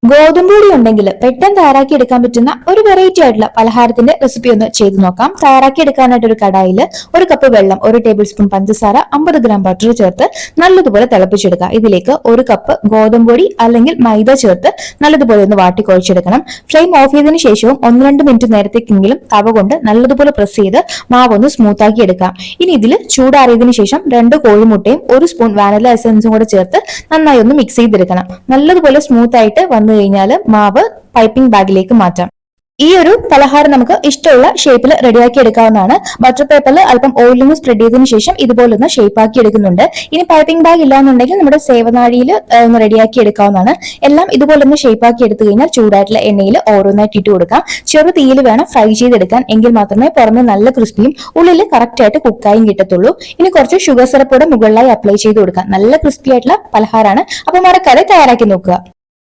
ഗോതമ്പൊടി ഉണ്ടെങ്കിൽ പെട്ടെന്ന് തയ്യാറാക്കി എടുക്കാൻ പറ്റുന്ന ഒരു വെറൈറ്റി ആയിട്ടുള്ള പലഹാരത്തിന്റെ റെസിപ്പി ഒന്ന് ചെയ്തു നോക്കാം. തയ്യാറാക്കി എടുക്കാനായിട്ട് ഒരു കടായിൽ 1 കപ്പ് വെള്ളം, 1 ടേബിൾ സ്പൂൺ പഞ്ചസാര, 50 ഗ്രാം ബട്ടർ ചേർത്ത് നല്ലതുപോലെ തിളപ്പിച്ചെടുക്കുക. ഇതിലേക്ക് 1 കപ്പ് ഗോതമ്പൊടി അല്ലെങ്കിൽ മൈദ ചേർത്ത് നല്ലതുപോലെ ഒന്ന് വാട്ടി കുഴച്ചെടുക്കണം. ഫ്ലെയിം ഓഫ് ചെയ്തതിനു ശേഷവും 1-2 മിനിറ്റ് നേരത്തേക്കെങ്കിലും തവ കൊണ്ട് നല്ലതുപോലെ പ്രസ് ചെയ്ത് മാവ് ഒന്ന് സ്മൂത്ത് ആക്കി എടുക്കാം. ഇനി ഇതിൽ ചൂടാറിയതിനു ശേഷം 2 കോഴിമുട്ടയും 1 സ്പൂൺ വാനില എസൻസും കൂടെ ചേർത്ത് നന്നായി ഒന്ന് മിക്സ് ചെയ്തെടുക്കണം. നല്ലതുപോലെ സ്മൂത്ത് ആയിട്ട് വന്നു കഴിഞ്ഞാൽ മാവ് പൈപ്പിംഗ് ബാഗിലേക്ക് മാറ്റാം. ഈ ഒരു പലഹാരം നമുക്ക് ഇഷ്ടമുള്ള ഷേപ്പിൽ റെഡിയാക്കി എടുക്കാവുന്നതാണ്. ബട്ടർ പേപ്പറിൽ അല്പം ഓയിലിന് സ്പ്രെഡ് ചെയ്തതിനു ശേഷം ഇതുപോലെ ഒന്ന് ഷേപ്പ് ആക്കി എടുക്കുന്നുണ്ട്. ഇനി പൈപ്പിംഗ് ബാഗ് ഇല്ലാന്നുണ്ടെങ്കിൽ നമ്മുടെ സേവനാഴിയിൽ ഒന്ന് റെഡിയാക്കി എടുക്കാവുന്നതാണ്. എല്ലാം ഇതുപോലെ ഒന്ന് ഷേപ്പ് ആക്കി എടുത്തു കഴിഞ്ഞാൽ ചൂടായിട്ടുള്ള എണ്ണയിൽ ഓരോന്നായിട്ട് ഇട്ട് കൊടുക്കാം. ചെറു തീയിൽ വേണം ഫ്രൈ ചെയ്തെടുക്കാൻ, എങ്കിൽ മാത്രമേ പുറമെ നല്ല ക്രിസ്പിയും ഉള്ളിൽ കറക്റ്റ് ആയിട്ട് കുക്കായും കിട്ടത്തുള്ളൂ. ഇനി കുറച്ച് ഷുഗർ സിറപ്പോടെ മുകളിലായി അപ്ലൈ ചെയ്ത് കൊടുക്കാം. നല്ല ക്രിസ്പി ആയിട്ടുള്ള പലഹാരമാണ്. അപ്പൊ മറക്കാതെ തയ്യാറാക്കി നോക്കുക.